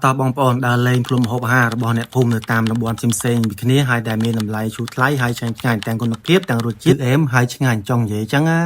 តបងប្អូនដើរលេងភ្លុំហូបអាហាររបស់អ្នកភូមិនៅតាមតំបន់ផ្សេងៗពីគ្នាហើយដែលមានតម្លៃឈូសថ្លៃហើយឆ្ងាញ់ទាំងគុណភាពទាំងរសជាតិអែមហើយឆ្ងាញ់ចង់និយាយចឹងណា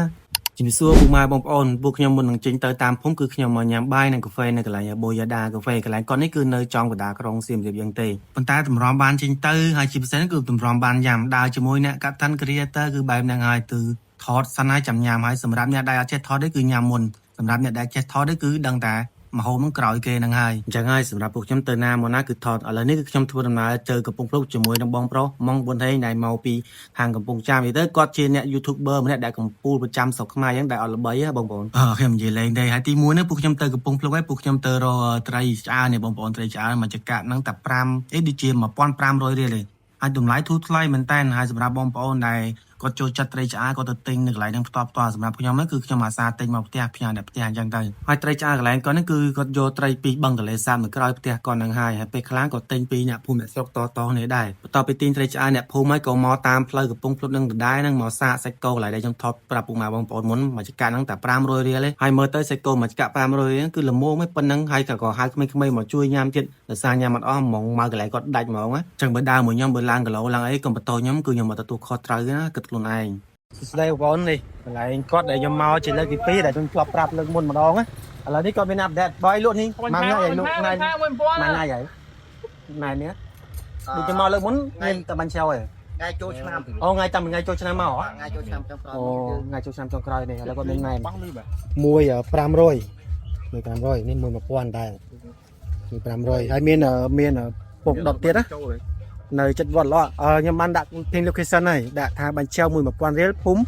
ជំរាបសួរពុកម៉ែបងប្អូនពួកខ្ញុំមុននឹងចេញទៅតាមភូមិគឺខ្ញុំមកញ៉ាំបាយនិងកាហ្វេនៅកន្លែងបូយ៉ាដាកាហ្វេកន្លែងគាត់នេះគឺនៅចុងកណ្ដាលក្រុងសៀមរាបយើងទេប៉ុន្តែតម្រាំបានចេញទៅហើយជាពិសេសគឺតម្រាំបានញ៉ាំដើរជាមួយអ្នកកាត់តាន់គ្រាទៅគឺបែបហ្នឹងហើយគឺថតសិនហើយចាំញ៉ាំហើយសម្រាប់អ្នកដែលអត់ចេះថតទេគឺញ៉ាំមុនសម្រាប់អ្នកដែលចេះថតទេគឺដឹងតែម្ហូបនឹងក្រោយគេនឹងហើយអញ្ចឹងហើយសម្រាប់ពួកខ្ញុំទៅណាមកណាគឺថតឥឡូវនេះគឺខ្ញុំធ្វើដំណើរទៅកំពង់ភ្លុកជាមួយនឹងបងប្រុសម៉ុងប៊ុនហេងដែលមកពីខាងកំពង់ចាមនិយាយទៅគាត់ជាអ្នក YouTuber ម្នាក់ដែលកំពូលប្រចាំស្រុកខ្មែរអញ្ចឹងដែលអត់ល្បីហ៎បងប្អូនខ្ញុំនិយាយលេងទេហើយទី1នេះពួកខ្ញុំទៅកំពង់ភ្លុកហើយពួកខ្ញុំទៅរកត្រីឆ្អើរនេះបងប្អូនត្រីឆ្អើរមួយចង្កាក់ហ្នឹងតែ5ដូចជា1500រៀលទេហើយតម្លៃធូរថ្លៃមែនតើហើយសម្រាប់បងប្អូនដែលគាត់ចូលចិត្តត្រីឆ្អើរគាត់ទៅទិញនៅកន្លែងហ្នឹងផ្ទាល់សម្រាប់ខ្ញុំហ្នឹងគឺខ្ញុំអាសាទិញមកផ្ទះផ្ញើអ្នកផ្ទះអញ្ចឹងទៅហើយត្រីឆ្អើរកន្លែងគាត់ហ្នឹងគឺគាត់យកត្រីពីបឹងទន្លេសាបនៅក្រោយផ្ទះគាត់ហ្នឹងហើយពេលខ្លះគាត់ទិញពីអ្នកភូមិអ្នកស្រុកតនេះដែរបន្ទាប់ពីទិញត្រីឆ្អើរអ្នកភូមិហើយក៏មកតាមផ្លូវកំពង់ភ្លុកនឹងដដែលហ្នឹងមកសាកសាច់គោកន្លែងដែលខ្ញុំថតប្រាប់ពុកម៉ែបងប្អូនមុនមួយចង្កាក់ហ្នឹងតែ500រៀលទេហើយមើលទៅសាច់គោមួយចង្កាក់500រៀលគឺល្មមឯងប៉ុណ្ណឹងហើយក៏ហៅក្មេងៗមកជួយញ៉ាំទៀតដោយសារញ៉ាំអត់អស់ហ្មងមកកន្លែងគាត់ដាច់ហ្មងអញ្ចឹងបើដើរមួយខ្ញុំបើឡើងគីឡូឡើងអីកុំបន្ទោសខ្ញុំគឺខ្ញុំមកទទួលខុសត្រូវណាគិតខ្លួនឯងស្ដីបងប្អូននេះកន្លែងគាត់ដែលខ្ញុំមកជាលើកទី2ដែលខ្ញុំធ្លាប់ប្រាប់លើកមុនម្ដងណាឥឡូវនេះគាត់មានអាប់ដេតបាយលក់នេះមួយថ្ងៃឲ្យលក់ថ្ងៃមួយថ្ងៃហើយថ្ងៃនេះដូចខ្ញុំមកលើកមុនមានតែបាញ់ឆៅហ៎ថ្ងៃចូលឆ្នាំអូថ្ងៃចាំថ្ងៃចូលឆ្នាំមកហ៎ថ្ងៃចូលឆ្នាំចុងក្រោយអូថ្ងៃចូលឆ្នាំចុងក្រោយនេះឥឡូវគាត់មានថ្ងៃ1500នេះ1000ដែរ1500ហើយមានពុកដុតទៀតណានៅចិត្តវត្តឡោះខ្ញុំបានដាក់ពី location ហើយដាក់ថាបាញ់ឆៅ1000រៀលភូមិ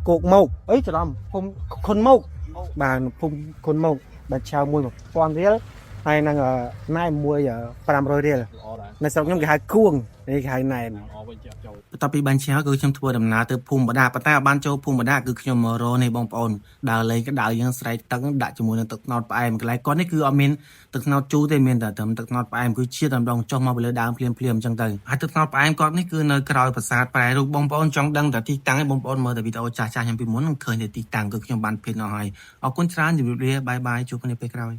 គោកមកអីច្រឡំភូមិខុនមកបាទភូមិខុនមកបាញ់ឆៅ1000រៀលហើយនឹងណែ500រៀលនៅស្រុកខ្ញុំគេហៅគួងនេះគេហៅណែបន្ទាប់ពីបាញ់ឆៅគឺខ្ញុំធ្វើដំណើរទៅភូមិបដាប៉ុន្តែបានចូលភូមិបដាគឺខ្ញុំមករកនេះបងប្អូនដើរលេងក្តៅយើងស្រែកទឹកដាក់ជាមួយនឹងទឹកត្នោតផ្អែមកន្លែងគាត់នេះគឺអត់មានទឹកត្នោតជូរទេមានតែត្រឹមទឹកត្នោតផ្អែមគឺជាតែម្ដងចុះមកពីលើដើមភ្លាមអញ្ចឹងទៅហើយទឹកត្នោតផ្អែមគាត់នេះគឺនៅក្រោយប្រាសាទប្រែរូបបងប្អូនចង់ដឹងតែទីតាំងឯងបងប្អូនមើលតែវីដេអូចាស់ខ្ញុំពីមុននឹងឃើញតែទីតាំងគឺខ្ញុំបានភេទនោះហើយអរគុណច្រើនជម្រាបលាបាយជួបគ្នាពេលក្រោយ